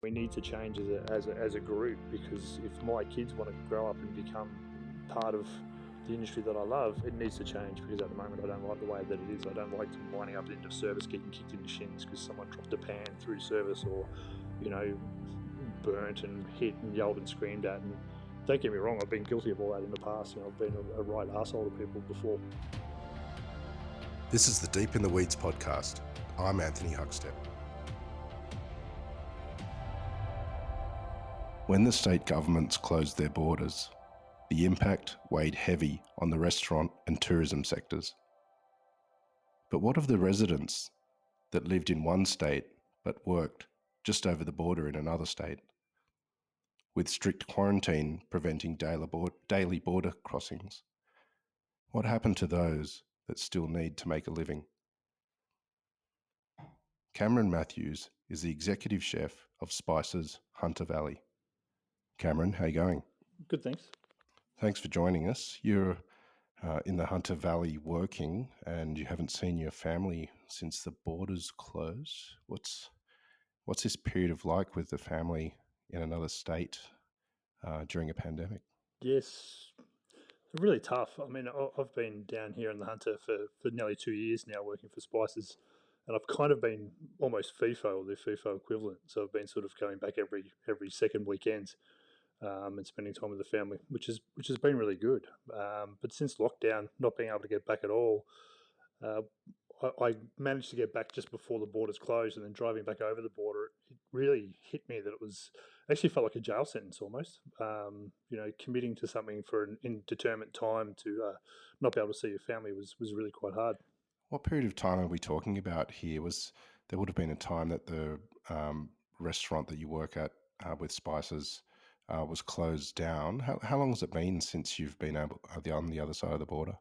we need to change as a group, because if my kids want to grow up and become part of the industry that I love, it needs to change, because at the moment I don't like the way that it is. I don't like them winding up at the end of service getting kicked in the shins because someone dropped a pan through service, or, you know, burnt and hit and yelled and screamed at. And don't get me wrong, I've been guilty of all that in the past. You know, I've been a right arsehole to people before. This is the Deep in the Weeds podcast. I'm Anthony Huckstep. When the state governments closed their borders, the impact weighed heavy on the restaurant and tourism sectors. But what of the residents that lived in one state but worked just over the border in another state, with strict quarantine preventing daily border crossings? What happened to those that still need to make a living? Cameron Matthews is the executive chef of Spice's Hunter Valley. Cameron, how are you going? Good, thanks. Thanks for joining us. You're in the Hunter Valley working, and you haven't seen your family since the borders closed. What's this period of like with the family in another state during a pandemic? Yes, really tough. I mean, I've been down here in the Hunter for nearly 2 years now, working for Spices, and I've kind of been almost FIFO, or the FIFO equivalent. So I've been sort of going back every second weekend, and spending time with the family, which has been really good. But since lockdown, not being able to get back at all, I managed to get back just before the borders closed, and then driving back over the border, it really hit me that it was actually felt like a jail sentence almost. You know, committing to something for an indeterminate time to not be able to see your family was really quite hard. What period of time are we talking about here? There would have been a time that the restaurant that you work at with Spices was closed down. How long has it been since you've been able on the other side of the border?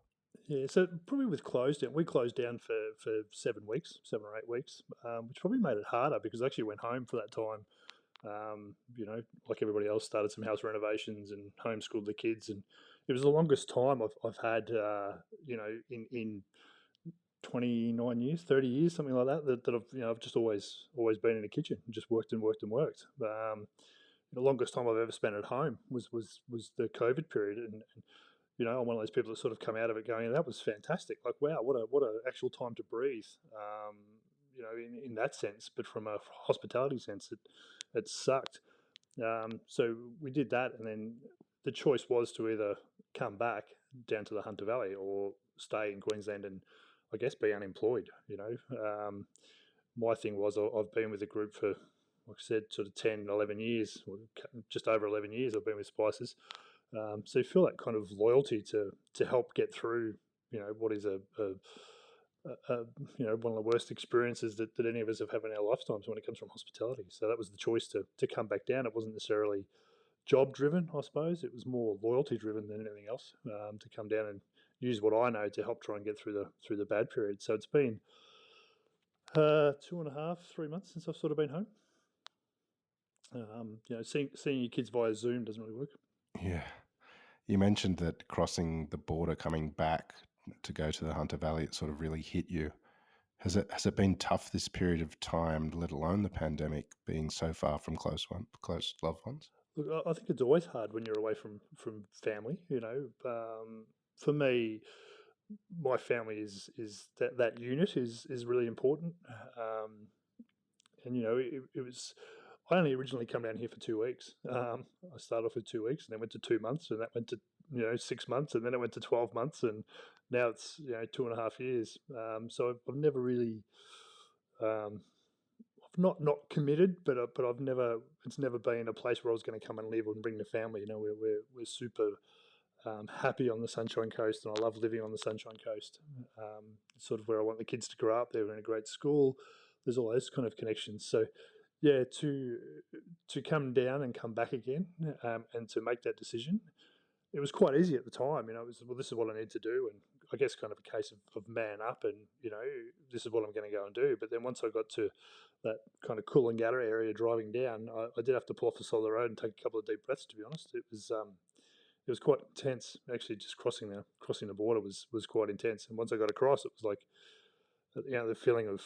Yeah, so probably with closed down, we closed down for 7 weeks, 7 or 8 weeks, which probably made it harder because I actually went home for that time. You know, like everybody else, started some house renovations and homeschooled the kids, and it was the longest time I've had, you know, in 29 years, 30 years, something like that I've just always been in the kitchen and just worked and worked and worked. The longest time I've ever spent at home was the COVID period, and you know, I'm one of those people that sort of come out of it going, that was fantastic. Like, wow, what a actual time to breathe. You know, in that sense, but from a hospitality sense, it sucked. So we did that, and then the choice was to either come back down to the Hunter Valley or stay in Queensland and, I guess, be unemployed. You know, my thing was I've been with the group for, like I said, sort of 10, 11 years, or just over 11 years I've been with Spices. So you feel that kind of loyalty to help get through, you know, what is a you know, one of the worst experiences that any of us have had in our lifetimes when it comes from hospitality. So that was the choice to come back down. It wasn't necessarily job driven, I suppose. It was more loyalty driven than anything else, to come down and use what I know to help try and get through the bad period. So it's been 2.5, 3 months since I've sort of been home. You know, seeing your kids via Zoom doesn't really work. Yeah. You mentioned that crossing the border, coming back to go to the Hunter Valley, it sort of really hit you. Has it been tough this period of time, let alone the pandemic, being so far from close loved ones? Look, I think it's always hard when you're away from family. You know, for me, my family is that unit is really important. And you know, it was. I only originally come down here for 2 weeks. I started off with 2 weeks, and then went to 2 months, and that went to 6 months, and then it went to 12 months, and now it's 2.5 years. So I've never really, I've not committed, but I've never. It's never been a place where I was going to come and live and bring the family. You know, we're super happy on the Sunshine Coast, and I love living on the Sunshine Coast. It's sort of where I want the kids to grow up. They're in a great school. There's all those kind of connections. So yeah, to come down and come back again, and to make that decision, it was quite easy at the time. You know, it was, well, this is what I need to do, and I guess kind of a case of man up, and you know, this is what I'm going to go and do. But then once I got to that kind of Coolangatta area driving down, I did have to pull off the side of the road and take a couple of deep breaths. To be honest, it was quite intense. Actually, just crossing the border was quite intense. And once I got across, it was like, you know, the feeling of,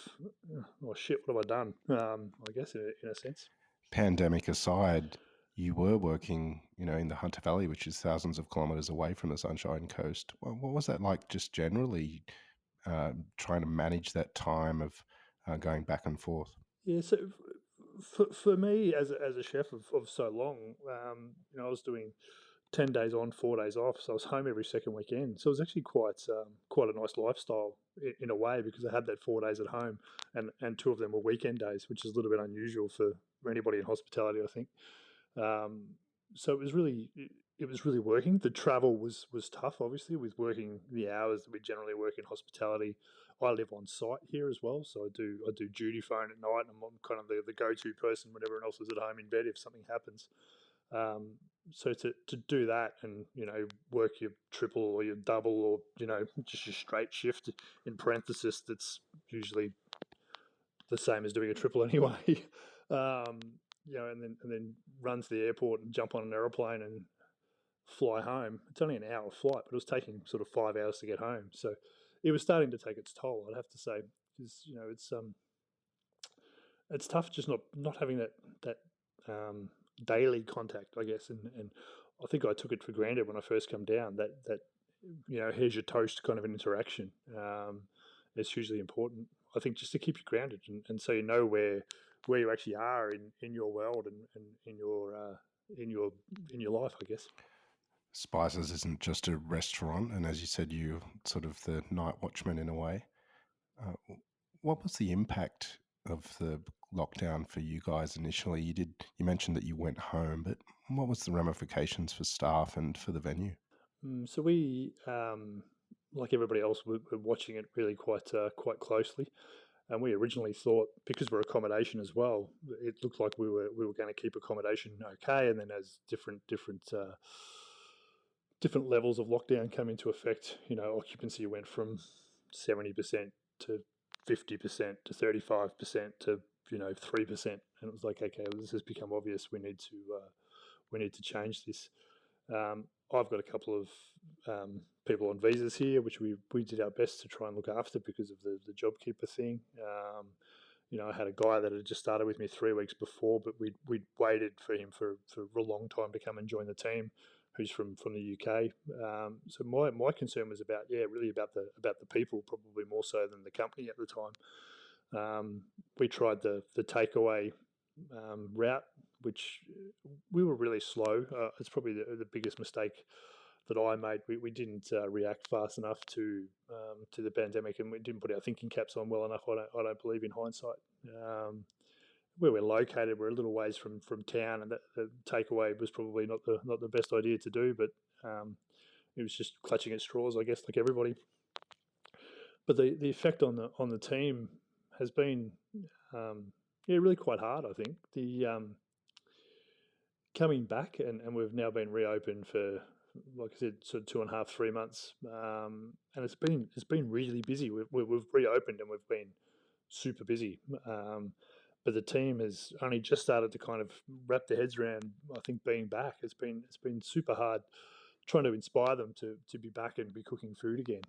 oh shit, what have I done? I guess in a sense. Pandemic aside, you were working, in the Hunter Valley, which is thousands of kilometres away from the Sunshine Coast. What was that like just generally, trying to manage that time of going back and forth? Yeah, so for me as a chef of so long, I was doing 10 days on, 4 days off, so I was home every second weekend. So it was actually quite a nice lifestyle in a way, because I had that 4 days at home, and two of them were weekend days, which is a little bit unusual for anybody in hospitality, I think. Um, so it was really working. The travel was tough, obviously, with working the hours that we generally work in hospitality. I live on site here as well, so I do duty phone at night, and I'm kind of the go to person when everyone else is at home in bed if something happens. Um, so to do that, and work your triple or your double, or just your straight shift in parenthesis, that's usually the same as doing a triple anyway. um, and then run to the airport and jump on an aeroplane and fly home. It's only an hour flight, but it was taking sort of 5 hours to get home. So it was starting to take its toll, I'd have to say, because it's tough just not having that daily contact, I guess, and I think I took it for granted when I first come down, that here's your toast kind of an interaction. It's hugely important, I think, just to keep you grounded, and so you know where you actually are in your world, and in your life, I guess. Spices isn't just a restaurant, and as you said, you sort of the night watchman in a way. Uh, what was the impact of the lockdown for you guys initially? You mentioned that you went home, but what was the ramifications for staff and for the venue? So we, like everybody else, were watching it really quite closely, and we originally thought, because we're accommodation as well, it looked like we were going to keep accommodation okay, and then as different levels of lockdown come into effect, occupancy went from 70% to 50% to 35% to 3%, and it was like, okay, well, this has become obvious. We need to change this. I've got a couple of people on visas here, which we did our best to try and look after because of the JobKeeper thing. I had a guy that had just started with me 3 weeks before, but we'd waited for him for a long time to come and join the team, who's from the UK. So my concern was really about the people, probably more so than the company at the time. We tried the takeaway route, which we were really slow. It's probably the biggest mistake that I made. We didn't react fast enough to the pandemic, and we didn't put our thinking caps on well enough. I don't believe in hindsight. Where we're located, we're a little ways from town, and that the takeaway was probably not the best idea to do. But it was just clutching at straws, I guess, like everybody. But the effect on the team has been really quite hard. I think the coming back, and we've now been reopened for, like I said, sort of 2.5, 3 months, and it's been really busy. We've reopened and we've been super busy, but the team has only just started to kind of wrap their heads around, I think, being back. It's been super hard trying to inspire them to be back and be cooking food again.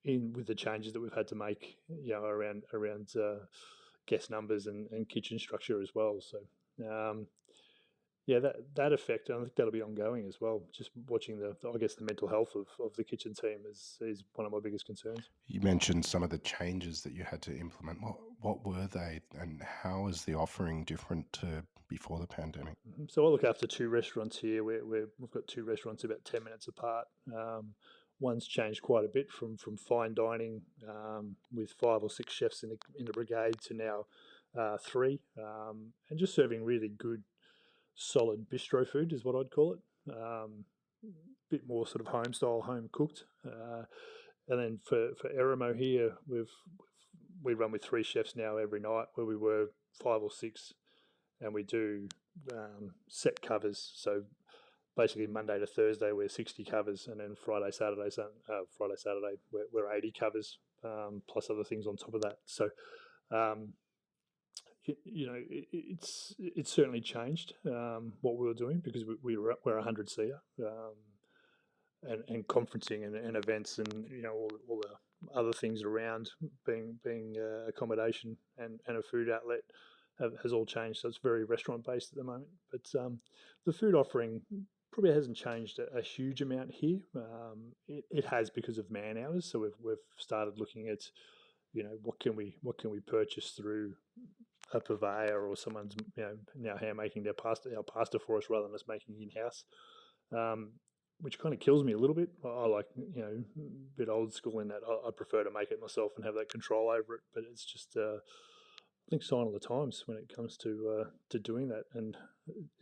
In with the changes that we've had to make, around guest numbers and kitchen structure as well. So that effect, I think that'll be ongoing as well. Just watching I guess the mental health of the kitchen team is one of my biggest concerns. You mentioned some of the changes that you had to implement. What were they, and how is the offering different to before the pandemic? So I look after two restaurants here. We've got two restaurants about 10 minutes apart. One's changed quite a bit from fine dining, with 5 or 6 chefs in the brigade, to now three, and just serving really good, solid bistro food is what I'd call it. Bit more sort of home style, home cooked. And then for Eremo here, we run with 3 chefs now every night, where we were 5 or 6, and we do set covers. So basically Monday to Thursday we're 60 covers, and then Friday Saturday we're 80 covers, plus other things on top of that. So um, it's certainly changed what we were doing, because we're 100 seater, and conferencing and events, and all the other things around being accommodation and a food outlet. has all changed. So it's very restaurant based at the moment. But the food offering probably hasn't changed a huge amount here. It has because of man hours. So we've started looking at, what can we purchase through a purveyor or someone's now hand making our pasta for us rather than us making in house. Which kind of kills me a little bit. I like, a bit old school in that I prefer to make it myself and have that control over it. But it's just, I think, sign of the times when it comes to doing that. And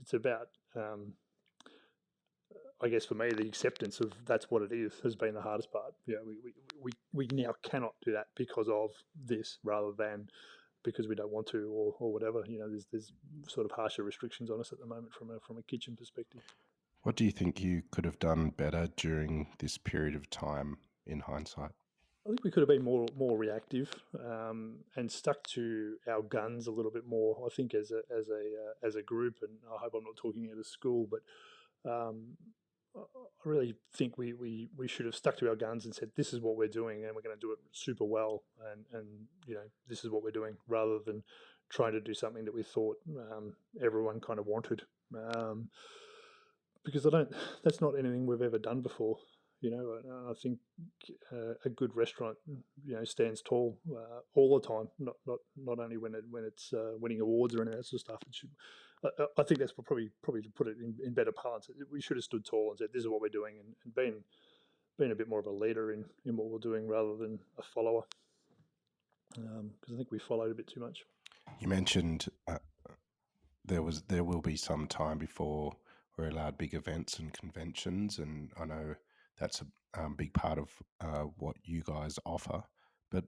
it's about, I guess for me, the acceptance of that's what it is has been the hardest part. We now cannot do that because of this rather than because we don't want to or whatever. There's sort of harsher restrictions on us at the moment from a kitchen perspective. What do you think you could have done better during this period of time in hindsight? I think we could have been more reactive and stuck to our guns a little bit more. I think as a group, and I hope I'm not talking out of school, but I really think we should have stuck to our guns and said this is what we're doing and we're going to do it super well and this is what we're doing rather than trying to do something that we thought everyone kind of wanted. Because that's not anything we've ever done before. I think a good restaurant, stands tall all the time. Not only when it's winning awards or any of that sort of stuff. It should, I think that's probably to put it in better parts. We should have stood tall and said, "This is what we're doing," and been a bit more of a leader in what we're doing rather than a follower. Because I think we followed a bit too much. You mentioned there will be some time before we're allowed big events and conventions, and I know that's a big part of what you guys offer. But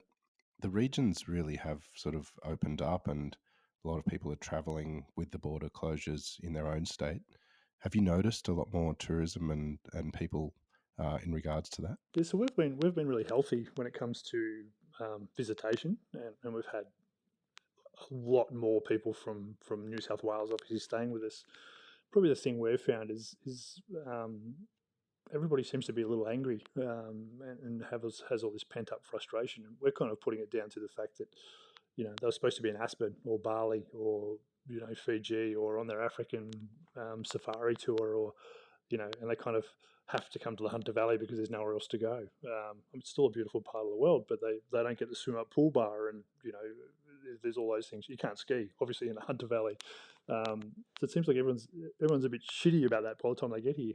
the regions really have sort of opened up, and a lot of people are travelling with the border closures in their own state. Have you noticed a lot more tourism and people in regards to that? Yeah, so we've been really healthy when it comes to visitation, and we've had a lot more people from New South Wales obviously staying with us. Probably the thing we've found is everybody seems to be a little angry and has all this pent up frustration. And we're kind of putting it down to the fact that they were supposed to be in Aspen or Bali or Fiji or on their African safari tour or and they kind of have to come to the Hunter Valley because there's nowhere else to go. It's still a beautiful part of the world, but they don't get to swim up Pool Bar and there's all those things. You can't ski, obviously, in the Hunter Valley. So it seems like everyone's a bit shitty about that by the time they get here.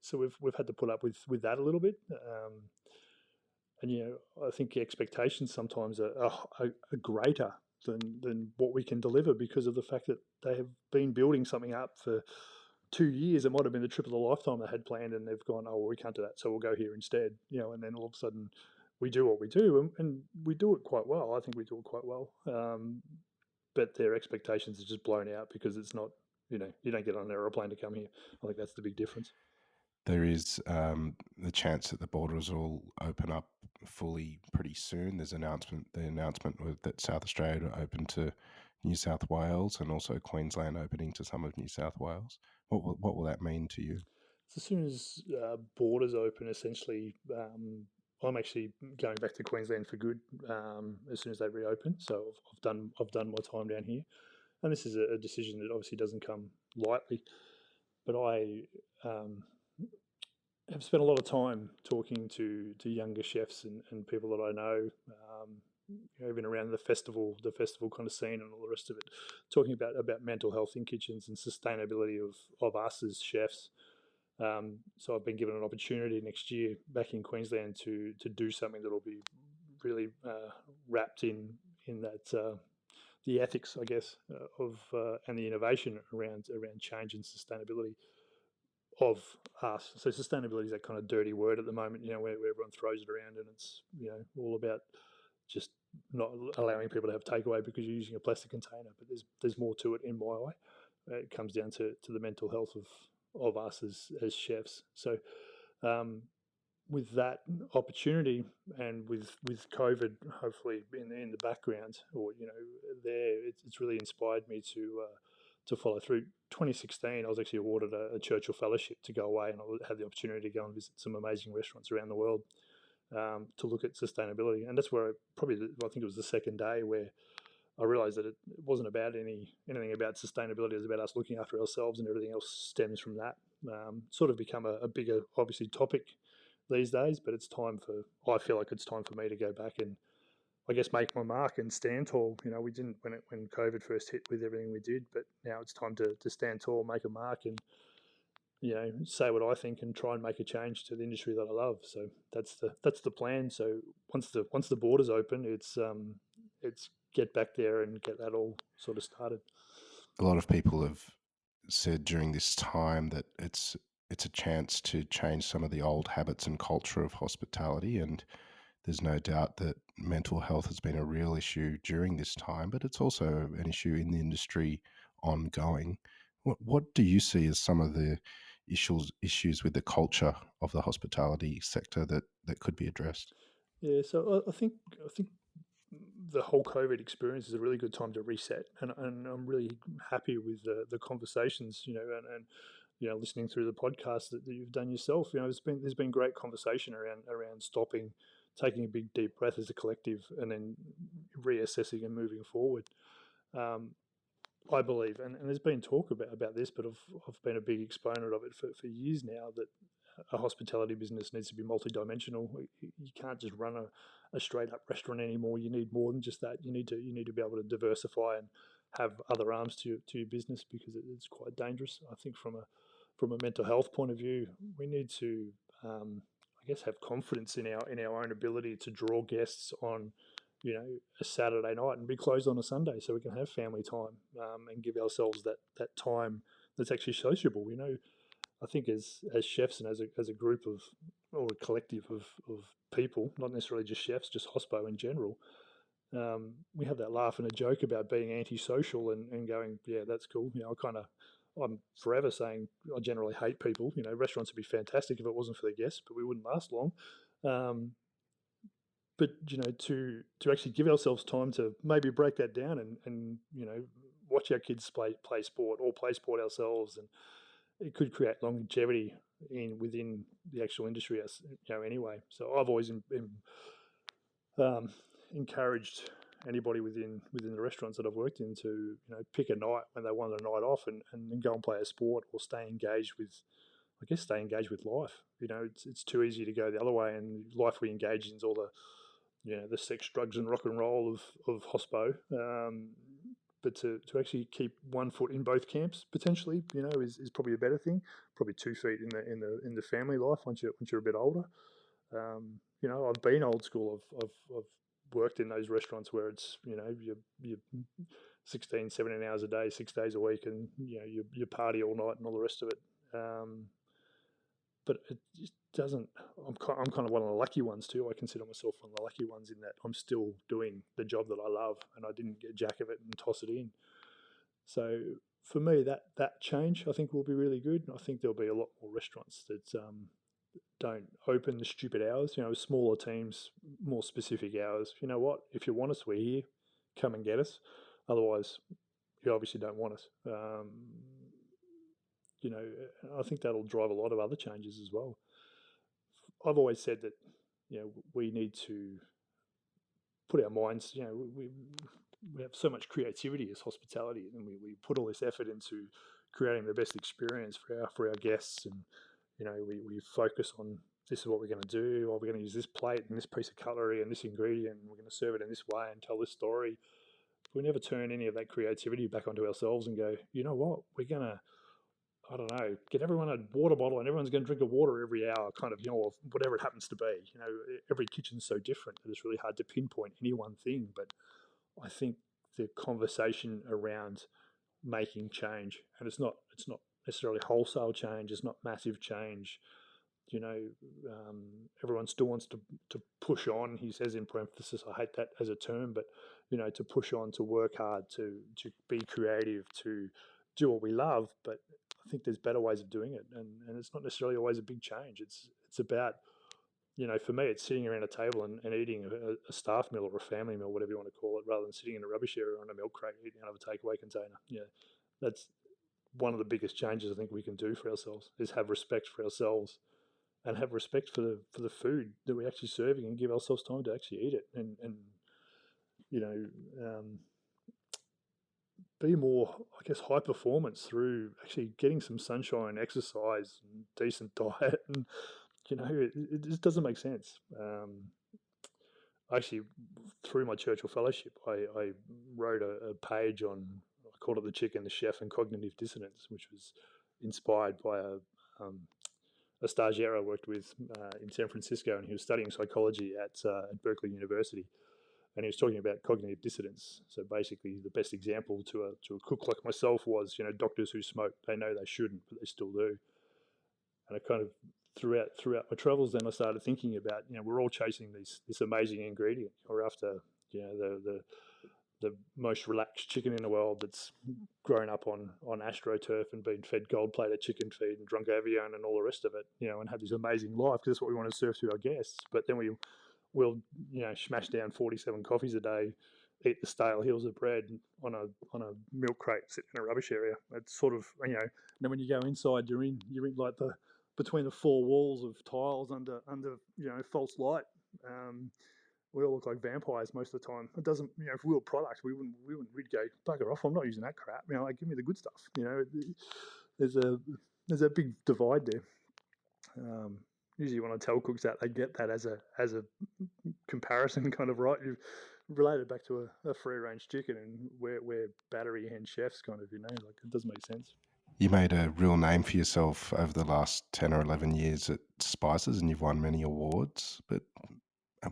So we've had to put up with that a little bit. And I think the expectations sometimes are greater than what we can deliver because of the fact that they have been building something up for 2 years. It might have been the trip of the lifetime they had planned, and they've gone, "Oh, well, we can't do that, so we'll go here instead." And then all of a sudden, we do what we do, and we do it quite well. I think we do it quite well. But their expectations are just blown out because it's not. You don't get on an aeroplane to come here. I think that's the big difference. There is the chance that the borders will open up fully pretty soon. There's the announcement that South Australia will open to New South Wales and also Queensland opening to some of New South Wales. What will that mean to you? So as soon as borders open, essentially, I'm actually going back to Queensland for good as soon as they reopen. So I've done my time down here, and this is a decision that obviously doesn't come lightly. But I have spent a lot of time talking to younger chefs and people that I know, even around the festival kind of scene and all the rest of it, talking about mental health in kitchens and sustainability of us as chefs. So I've been given an opportunity next year back in Queensland to do something that will be really wrapped in that the ethics, I guess, of and the innovation around change and sustainability of us. So sustainability is that kind of dirty word at the moment, where everyone throws it around, and it's all about just not allowing people to have takeaway because you're using a plastic container. But there's more to it in my eye. It comes down to the mental health of us as chefs. So with that opportunity and with COVID hopefully in the background, or it's really inspired me to follow through. 2016, I was actually awarded a Churchill Fellowship to go away, and I had the opportunity to go and visit some amazing restaurants around the world to look at sustainability. And that's where I think it was the second day where I realised that it wasn't about anything about sustainability. It was about us looking after ourselves, and everything else stems from that. Sort of become a bigger, obviously, topic these days. But it's time for. I feel like it's time for me to go back and, I guess, make my mark and stand tall. We didn't when COVID first hit with everything we did, but now it's time to stand tall, make a mark, and say what I think and try and make a change to the industry that I love. So that's the plan. So once the borders open, it's get back there and get that all sort of started. A lot of people have said during this time that it's a chance to change some of the old habits and culture of hospitality, and there's no doubt that mental health has been a real issue during this time, but it's also an issue in the industry ongoing. What do you see as some of the issues with the culture of the hospitality sector that could be addressed? Yeah, so I think the whole COVID experience is a really good time to reset, and I'm really happy with the conversations, and listening through the podcast that you've done yourself. There's been great conversation around stopping, taking a big deep breath as a collective, and then reassessing and moving forward. Um, I believe, and there's been talk about this, but I've been a big exponent of it for years now, that a hospitality business needs to be multidimensional. You can't just run a straight up restaurant anymore. You need more than just that. You need to be able to diversify and have other arms to your business, because it's quite dangerous. I think from a mental health point of view, we need to, I guess, have confidence in our own ability to draw guests on, a Saturday night and be closed on a Sunday, so we can have family time, and give ourselves that time that's actually sociable. I think as chefs and as a group of, or a collective of people, not necessarily just chefs, just hospo in general, we have that laugh and a joke about being antisocial and going, yeah, that's cool. I'm forever saying I generally hate people. Restaurants would be fantastic if it wasn't for the guests, but we wouldn't last long. Um, but to actually give ourselves time to maybe break that down and watch our kids play sport, or play sport ourselves, and it could create longevity within the actual industry, as anyway. So I've always encouraged anybody within the restaurants that I've worked in to pick a night when they want a night off, and then go and play a sport, or stay engaged with life. It's too easy to go the other way, and life we engage in is all the sex, drugs, and rock and roll of hospo. But to actually keep one foot in both camps potentially, is probably a better thing. Probably 2 feet in the family life once you're a bit older. I've been old school. I've worked in those restaurants where it's you 16, 17 hours a day, 6 days a week, and you party all night and all the rest of it. But it just doesn't. I'm kind of one of the lucky ones too. I consider myself one of the lucky ones in that I'm still doing the job that I love, and I didn't get jack of it and toss it in. So for me, that change, I think, will be really good. And I think there'll be a lot more restaurants that don't open the stupid hours. Smaller teams, more specific hours. You know what? If you want us, we're here. Come and get us. Otherwise, you obviously don't want us. I think that'll drive a lot of other changes as well. I've always said that we need to put our minds. We have so much creativity as hospitality, and we put all this effort into creating the best experience for our guests, and we focus on, this is what we're going to do, or we're going to use this plate and this piece of cutlery and this ingredient, and we're going to serve it in this way and tell this story. We never turn any of that creativity back onto ourselves and go, you know what, we're going to, I don't know, get everyone a water bottle and everyone's going to drink a water every hour, kind of, or whatever it happens to be. Every kitchen's so different that it's really hard to pinpoint any one thing. But I think the conversation around making change, and it's not necessarily wholesale change, it's not massive change. You know, Everyone still wants to push on. He says in parenthesis, I hate that as a term, but to push on, to work hard, to be creative, to do what we love. But I think there's better ways of doing it, and it's not necessarily always a big change. It's about, for me, it's sitting around a table and eating a staff meal or a family meal, whatever you want to call it, rather than sitting in a rubbish area on a milk crate eating out of a takeaway container. That's one of the biggest changes I think we can do for ourselves, is have respect for ourselves and have respect for the food that we're actually serving, and give ourselves time to actually eat it. And you know, um, be more, I guess, high performance through actually getting some sunshine, exercise, and decent diet, and it just doesn't make sense. Actually, through my Churchill Fellowship, I wrote a page on, I called it The Chicken, the Chef, and Cognitive Dissonance, which was inspired by a stagiaire I worked with in San Francisco, and he was studying psychology at Berkeley University, and he was talking about cognitive dissonance. So basically, the best example to a cook like myself was, doctors who smoke, they know they shouldn't, but they still do. And I kind of throughout my travels, then I started thinking about, we're all chasing this amazing ingredient. We're after, the most relaxed chicken in the world that's grown up on AstroTurf and been fed gold-plated chicken feed and drunk Avion and all the rest of it, and had this amazing life because that's what we want to serve to our guests. But then we'll smash down 47 coffees a day, eat the stale hills of bread on a milk crate sitting in a rubbish area. It's sort of, and then when you go inside, you're in like the between the four walls of tiles under false light. We all look like vampires most of the time. It doesn't, if we were product, we'd go, bugger off, I'm not using that crap. Like, give me the good stuff. There's a big divide there. Usually when I tell cooks that, they get that as a comparison kind of, right. You've related back to a free range chicken, and we're battery hand chefs kind of, like, it doesn't make sense. You made a real name for yourself over the last 10 or 11 years at Spices, and you've won many awards. But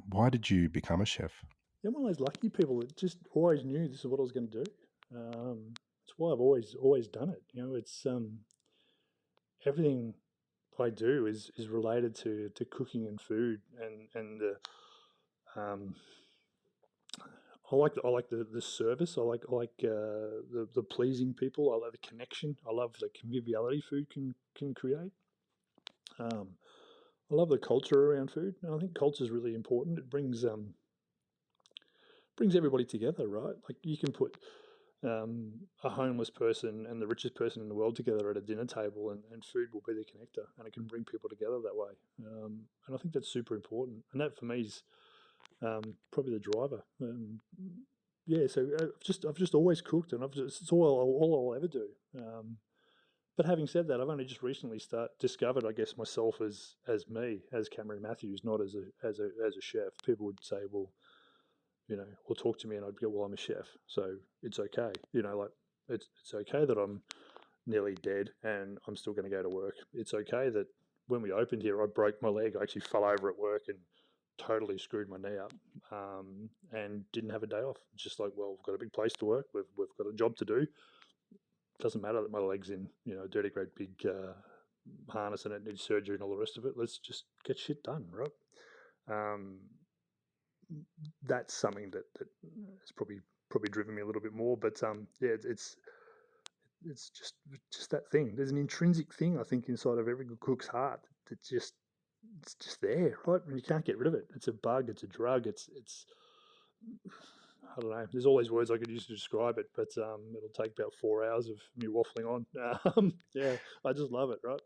why did you become a chef? I'm one of those lucky people that just always knew this is what I was going to do. That's why I've always done it. It's everything I do is related to cooking and food, and I like the service. I like the pleasing people. I love the connection. I love the conviviality food can create. I love the culture around food, and I think culture is really important. It brings everybody together, right? Like, you can put a homeless person and the richest person in the world together at a dinner table, and food will be the connector, and it can bring people together that way. And I think that's super important, and that for me is probably the driver. Yeah, so I've just always cooked, and it's all I'll ever do. But having said that, I've only just recently discovered, I guess, myself as me, as Cameron Matthews, not as a chef. People would say, well, or talk to me, and I'd go, well, I'm a chef, so it's okay. Like, it's okay that I'm nearly dead and I'm still going to go to work. It's okay that when we opened here, I broke my leg. I actually fell over at work and totally screwed my knee up, and didn't have a day off. It's just like, well, we've got a big place to work. We've got a job to do. It doesn't matter that my leg's in, a dirty, great big harness and it needs surgery and all the rest of it. Let's just get shit done, right? That's something that has probably driven me a little bit more. But yeah, it's just that thing. There's an intrinsic thing, I think, inside of every good cook's heart that it's just there, right? And you can't get rid of it. It's a bug. It's a drug. It's I don't know. There's all these words I could use to describe it, but it'll take about 4 hours of me waffling on. Yeah, I just love it, right?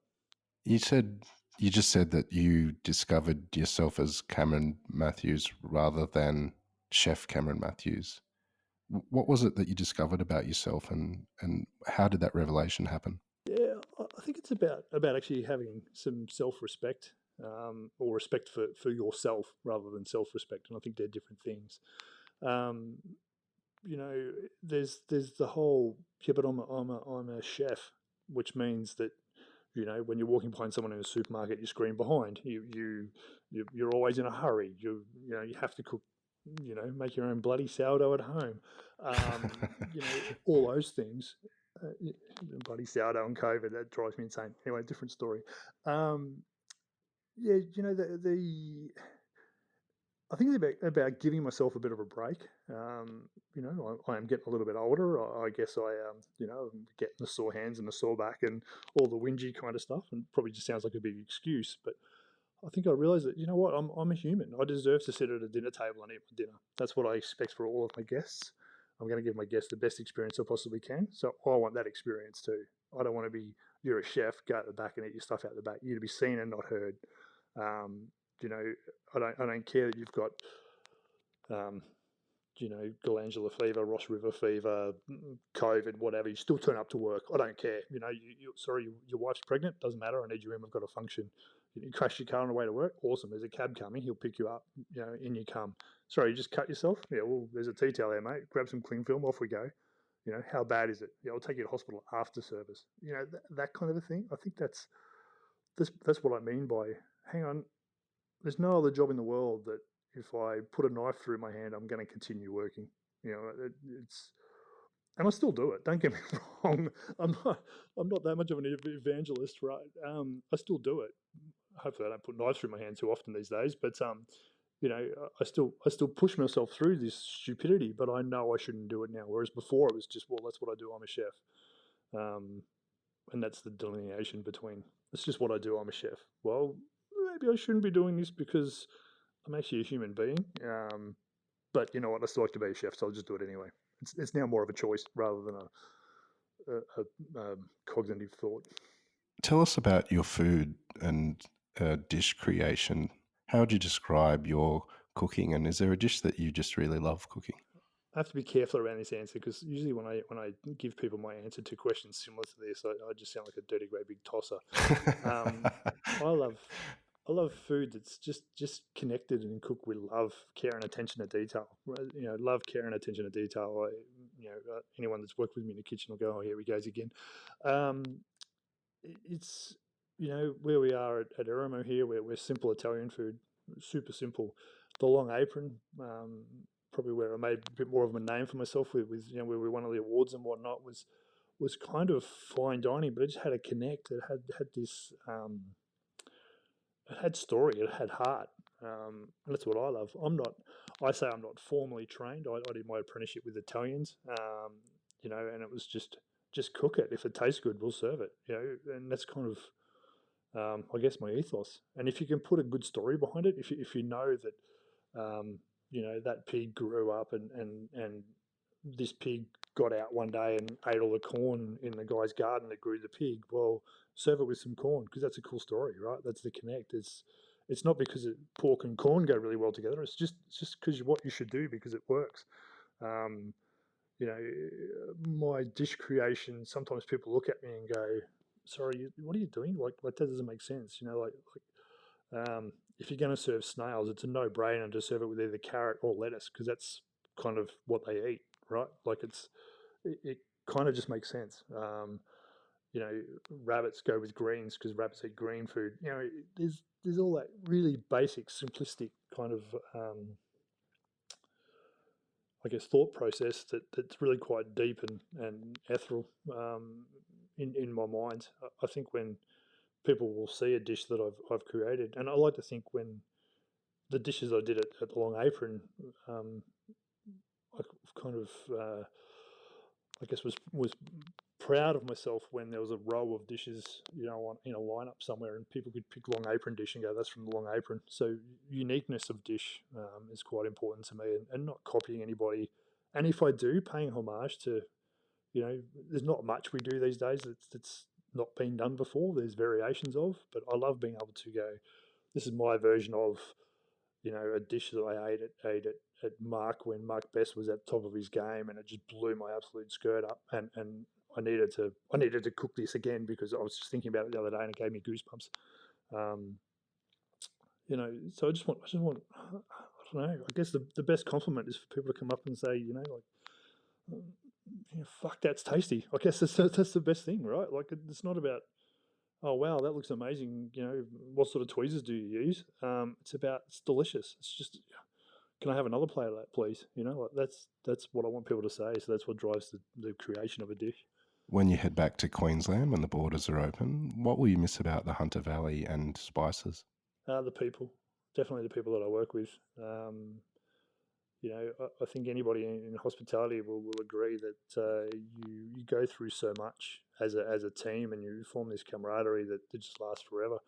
You just said that you discovered yourself as Cameron Matthews rather than Chef Cameron Matthews. What was it that you discovered about yourself, and how did that revelation happen? Yeah, I think it's about actually having some self-respect, or respect for yourself rather than self-respect, and I think they're different things. Um, there's the whole, yeah, but I'm a chef, which means that, when you're walking behind someone in a supermarket, you scream behind. You're always in a hurry. You have to cook. Make your own bloody sourdough at home. All those things. Bloody sourdough and COVID, that drives me insane. Anyway, different story. Yeah, I think it's about giving myself a bit of a break. I am getting a little bit older. I guess I'm getting the sore hands and the sore back and all the whingy kind of stuff, and probably just sounds like a big excuse, but I think I realised that, what, I'm a human. I deserve to sit at a dinner table and eat my dinner. That's what I expect for all of my guests. I'm going to give my guests the best experience I possibly can. So I want that experience too. I don't want to be, you're a chef, go out the back and eat your stuff out the back. You to be seen and not heard. Um, I don't care that you've got glandular fever, Ross River fever, COVID, whatever, you still turn up to work. I don't care. Sorry, your wife's pregnant. Doesn't matter. I need you in. We've got to function. You crash your car on the way to work. Awesome. There's a cab coming. He'll pick you up. In you come. Sorry, you just cut yourself. Yeah. Well, there's a tea towel there, mate. Grab some cling film. Off we go. How bad is it? Yeah, I'll take you to hospital after service. That kind of a thing. I think that's what I mean by, hang on, there's no other job in the world that if I put a knife through my hand, I'm going to continue working. It's, and I still do it. Don't get me wrong. I'm not that much of an evangelist, right? I still do it. Hopefully, I don't put knives through my hand too often these days. But I still push myself through this stupidity. But I know I shouldn't do it now. Whereas before, it was just, well, that's what I do. I'm a chef, and that's the delineation between, it's just what I do. I'm a chef. Well, maybe I shouldn't be doing this because I'm actually a human being. But you know what? I still like to be a chef, so I'll just do it anyway. It's now more of a choice rather than a cognitive thought. Tell us about your food and dish creation. How would you describe your cooking, and is there a dish that you just really love cooking? I have to be careful around this answer because usually when I give people my answer to questions similar to this, I just sound like a dirty great big tosser. I love food that's just connected and cooked with love, care, and attention to detail. Love, care, and attention to detail. Anyone that's worked with me in the kitchen will go, "Oh, here he goes again." It's where we are at Eremo here, where we're simple Italian food, super simple. The long apron, probably where I made a bit more of a name for myself with where we won all the awards and whatnot, was kind of fine dining, but it just had a connect. It had this. It had story. It had heart. And that's what I love. I say I'm not formally trained. I did my apprenticeship with Italians. And it was just cook it. If it tastes good, we'll serve it. And that's kind of, I guess, my ethos. And if you can put a good story behind it, if you know that, that pig grew up and this pig got out one day and ate all the corn in the guy's garden that grew the pig, well, serve it with some corn because that's a cool story, right? That's the connect. It's not because pork and corn go really well together. It's just because what you should do because it works. Um, my dish creation. Sometimes people look at me and go, "Sorry, what are you doing? Like that doesn't make sense." If you're going to serve snails, it's a no-brainer to serve it with either carrot or lettuce because that's kind of what they eat, right? Like it kind of just makes sense. Rabbits go with greens because rabbits eat green food. There's all that really basic, simplistic kind of I guess thought process that's really quite deep and ethereal in my mind. I think when people will see a dish that I've created, and I like to think when the dishes I did at the Long Apron, I kind of I guess was proud of myself when there was a row of dishes, in a lineup somewhere, and people could pick Long Apron dish and go, "That's from the Long Apron." So uniqueness of dish is quite important to me, and not copying anybody. And if I do, paying homage to, there's not much we do these days that's not been done before. There's variations of, but I love being able to go, "This is my version of." A dish that I ate at Mark when Mark Best was at the top of his game, and it just blew my absolute skirt up. And I needed to cook this again because I was just thinking about it the other day, and it gave me goosebumps. Um, so I don't know. I guess the best compliment is for people to come up and say, fuck, that's tasty. I guess that's the best thing, right? Like it's not about, oh wow, that looks amazing. What sort of tweezers do you use? It's about, it's delicious. It's just, can I have another plate of that, please? That's what I want people to say. So that's what drives the creation of a dish. When you head back to Queensland when the borders are open, what will you miss about the Hunter Valley and spices? The people, definitely the people that I work with. I think anybody in hospitality will agree that you go through so much as a team, and you form this camaraderie that just lasts forever.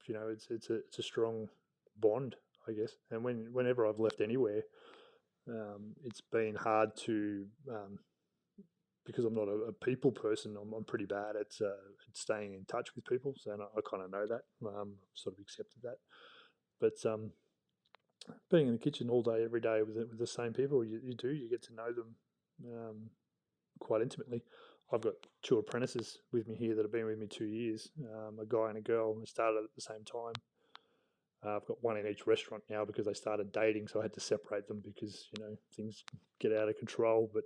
It's a strong bond, I guess. And whenever I've left anywhere, it's been hard to because I'm not a people person. I'm pretty bad at staying in touch with people, so I kind of know that. Sort of accepted that, but being in the kitchen all day, every day with the same people, you get to know them quite intimately. I've got two apprentices with me here that have been with me 2 years, a guy and a girl, and they started at the same time. I've got one in each restaurant now because they started dating, so I had to separate them because things get out of control. But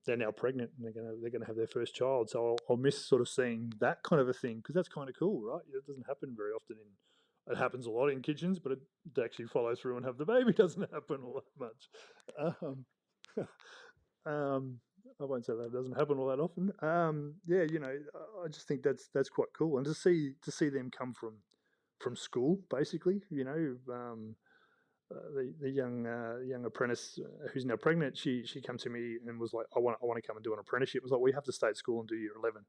they're now pregnant and they're gonna have their first child. So I'll miss sort of seeing that kind of a thing because that's kind of cool, right? It doesn't happen very often in. It happens a lot in kitchens, but it to actually follow through and have the baby doesn't happen all that much. Um, I won't say that it doesn't happen all that often. Yeah, I just think that's quite cool, and to see them come from school, basically. The young apprentice who's now pregnant, she came to me and was like, I want to come and do an apprenticeship. I was like, well, you have to stay at school and do year 11.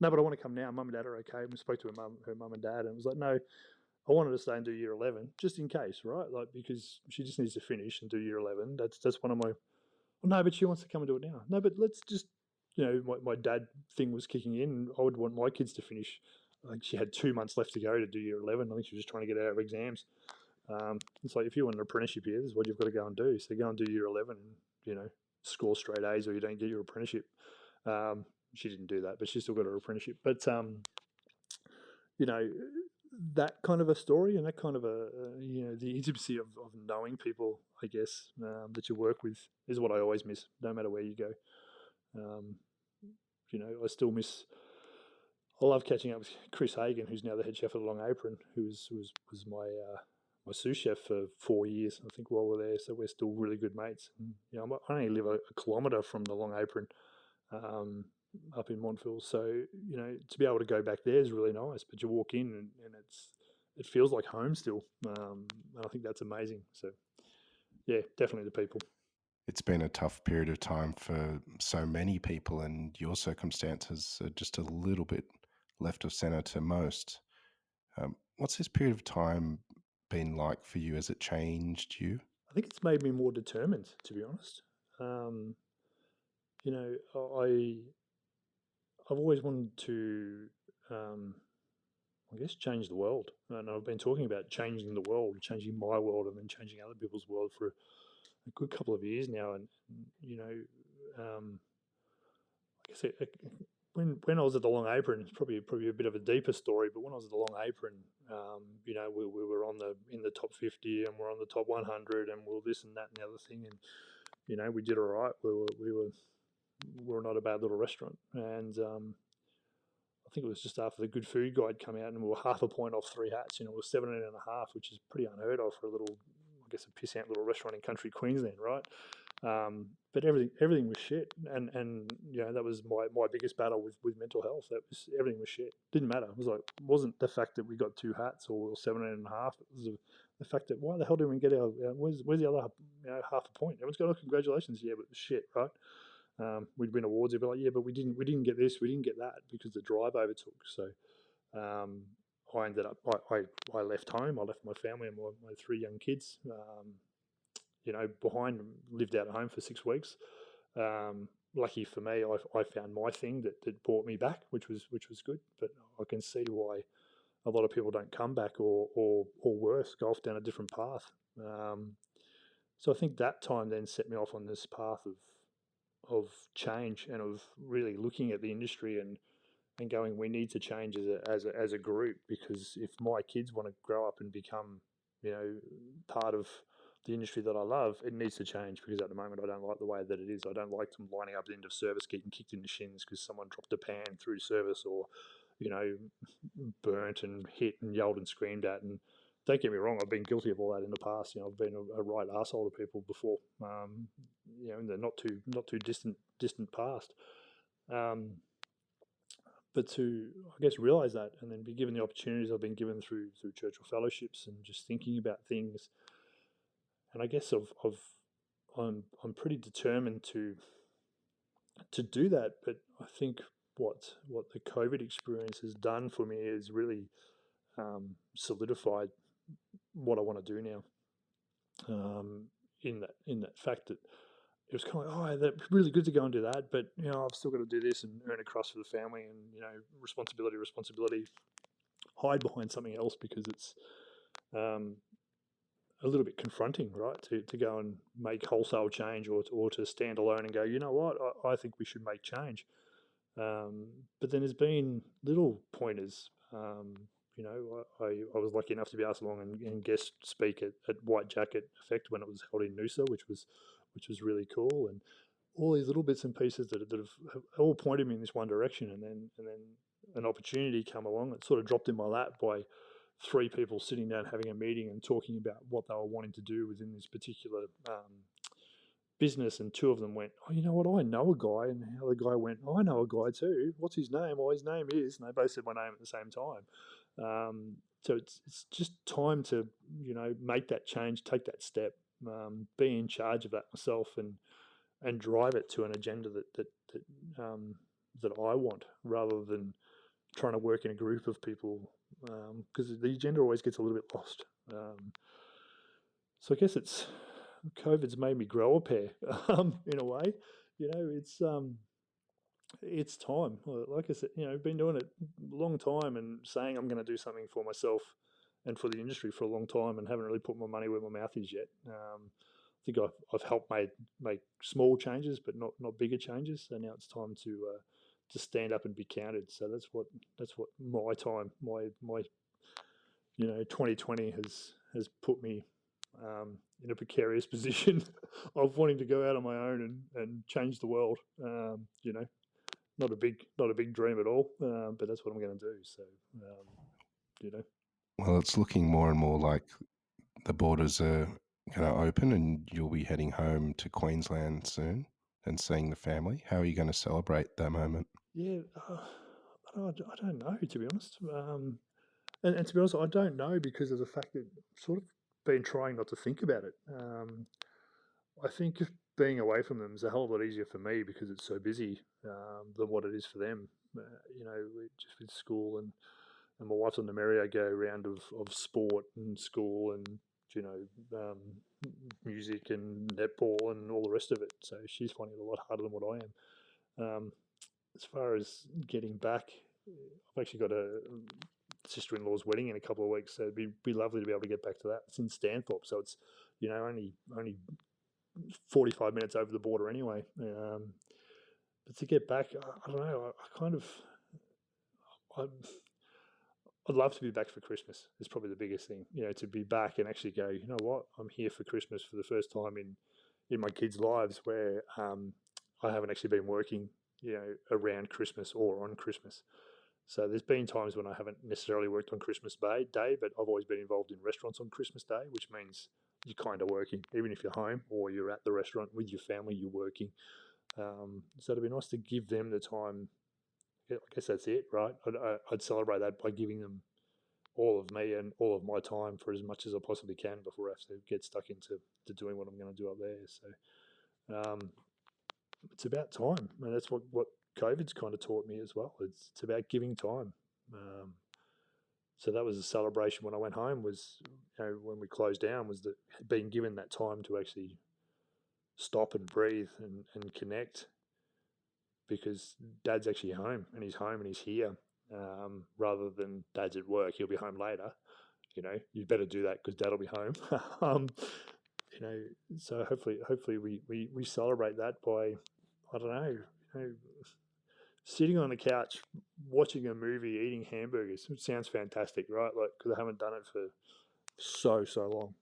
No, but I want to come now. Mum and dad are okay. And we spoke to her mum and dad, and it was like, no, I wanted to stay and do year 11 just in case, right? Like because she just needs to finish and do year 11. That's one of my. Well, no, but she wants to come and do it now. No, but let's just, my dad thing was kicking in. I would want my kids to finish. I think she had 2 months left to go to do year 11. I think she was just trying to get out of exams. It's like if you want an apprenticeship here, this is what you've got to go and do. So go and do year 11 and, score straight A's or you don't get your apprenticeship. Um, she didn't do that, but she still got her apprenticeship. But, you know, that kind of a story and that kind of the intimacy of knowing people, I guess, that you work with is what I always miss, no matter where you go. Um, I still miss. I love catching up with Chris Hagan, who's now the head chef at the Long Apron, who was my sous chef for 4 years, I think, while we're there. So we're still really good mates. And, I only live a kilometre from the Long Apron, um, up in Montville. So to be able to go back there is really nice. But you walk in and it feels like home still, and I think that's amazing. So yeah, definitely the people. It's been a tough period of time for so many people, and your circumstances are just a little bit left of centre to most. What's this period of time been like for you? Has it changed you? I think it's made me more determined, to be honest. Um, I've always wanted to, um, I guess, change the world, and I've been talking about changing the world, changing my world, and then changing other people's world for a good couple of years now. And like I said, when I was at the Long Apron, it's probably a bit of a deeper story. But when I was at the Long Apron, we were in the top 50, and we're on the top 100, and we're this and that and the other thing, and we did all right. We were not a bad little restaurant, and I think it was just after the Good Food Guide come out, and we were half a point off three hats. It was 17.5, which is pretty unheard of for a little, I guess, a pissant little restaurant in country Queensland, right? But everything was shit, and that was my biggest battle with mental health. That was everything was shit. Didn't matter. It wasn't the fact that we got two hats or we were 17.5. It was the fact that why the hell didn't we get our where's the other half a point? Everyone's going, oh, congratulations, yeah, but it was shit, right? We'd win awards. They'd be like, yeah, but we didn't get this, we didn't get that because the drive overtook. So I ended up I left home. I left my family and my three young kids. Behind, lived out at home for 6 weeks. Lucky for me, I found my thing that brought me back, which was good. But I can see why a lot of people don't come back or worse, go off down a different path. So I think that time then set me off on this path of change and of really looking at the industry and going, we need to change as a group, because if my kids want to grow up and become, part of the industry that I love, it needs to change, because at the moment I don't like the way that it is. I don't like them lining up at the end of service, getting kicked in the shins because someone dropped a pan through service, or, burnt and hit and yelled and screamed at. And don't get me wrong, I've been guilty of all that in the past. I've been a right asshole to people before, in the not too distant past. But to, I guess, realize that and then be given the opportunities I've been given through Churchill fellowships and just thinking about things, and I guess I'm pretty determined to do that. But I think what the COVID experience has done for me is really solidified what I want to do now. In that fact that it was kind of like, oh, that's really good to go and do that, but I've still got to do this and earn a crust for the family, and responsibility. Hide behind something else because it's a little bit confronting, right? To go and make wholesale change, or to stand alone and go, you know what, I think we should make change. But then there's been little pointers. I was lucky enough to be asked along and guest speak at White Jacket Effect when it was held in Noosa, which was really cool. And all these little bits and pieces that have all pointed me in this one direction, and then an opportunity come along. It sort of dropped in my lap by three people sitting down having a meeting and talking about what they were wanting to do within this particular business, and two of them went, oh, you know what, I know a guy, and the other guy went, I know a guy too. What's his name? Well, his name is, and they both said my name at the same time. So it's just time to make that change, take that step, be in charge of that myself, and drive it to an agenda that I want, rather than trying to work in a group of people, because the agenda always gets a little bit lost. So I guess COVID's made me grow a pair, in a way. It's time. Like I said, I've been doing it a long time and saying I'm going to do something for myself and for the industry for a long time, and haven't really put my money where my mouth is yet. I think I've helped make small changes, but not bigger changes. So now it's time to stand up and be counted. So that's what my time, my 2020 has put me in a precarious position of wanting to go out on my own and change the world. Not a big dream at all, but that's what I'm going to do. So, Well, it's looking more and more like the borders are going to open, and you'll be heading home to Queensland soon and seeing the family. How are you going to celebrate that moment? Yeah, I don't know, to be honest. And to be honest, I don't know, because of the fact that I've sort of been trying not to think about it. I think being away from them is a hell of a lot easier for me because it's so busy, than what it is for them. Just with school, and my wife's on the merry-go round of sport and school, and music and netball and all the rest of it. So she's finding it a lot harder than what I am. As far as getting back, I've actually got a sister-in-law's wedding in a couple of weeks, so it'd be lovely to be able to get back to that. It's in Stanthorpe, so it's only 45 minutes over the border anyway. But to get back, I don't know. I'd love to be back for Christmas. It's probably the biggest thing. To be back and actually go, you know what, I'm here for Christmas for the first time in my kids' lives, where I haven't actually been working, around Christmas or on Christmas. So there's been times when I haven't necessarily worked on Christmas Day, but I've always been involved in restaurants on Christmas Day, which means you're kind of working. Even if you're home or you're at the restaurant with your family, you're working. So it'd be nice to give them the time. I guess that's it, right? I'd celebrate that by giving them all of me and all of my time for as much as I possibly can before I have to get stuck into doing what I'm going to do up there. So it's about time, and that's what COVID's kind of taught me as well. It's about giving time. So that was a celebration when I went home, was when we closed down, was that being given that time to actually stop and breathe and connect, because Dad's actually home, and he's here, rather than Dad's at work, he'll be home later. You better do that because Dad will be home. So hopefully we celebrate that by, I don't know, sitting on the couch, watching a movie, eating hamburgers. It sounds fantastic, right? Like, because I haven't done it for so long.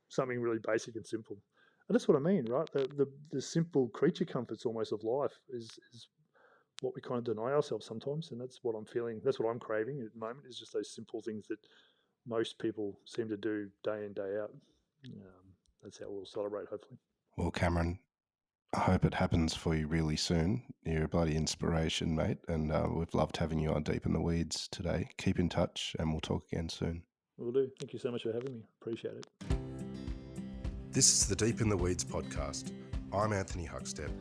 Something really basic and simple. And that's what I mean, right? The simple creature comforts almost of life is what we kind of deny ourselves sometimes, and that's what I'm feeling. That's what I'm craving at the moment, is just those simple things that most people seem to do day in, day out. That's how we'll celebrate, hopefully. Well, Cameron, I hope it happens for you really soon. You're a bloody inspiration, mate, and we've loved having you on Deep in the Weeds today. Keep in touch, and we'll talk again soon. Will do. Thank you so much for having me. Appreciate it. This is the Deep in the Weeds podcast. I'm Anthony Huckstep.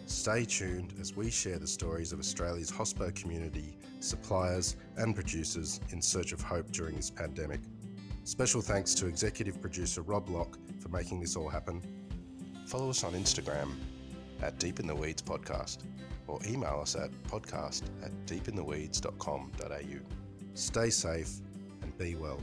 Stay tuned as we share the stories of Australia's hospo community, suppliers and producers in search of hope during this pandemic. Special thanks to executive producer Rob Locke for making this all happen. Follow us on Instagram at Deep in the Weeds Podcast, or email us at podcast@deepintheweeds.com.au. Stay safe and be well.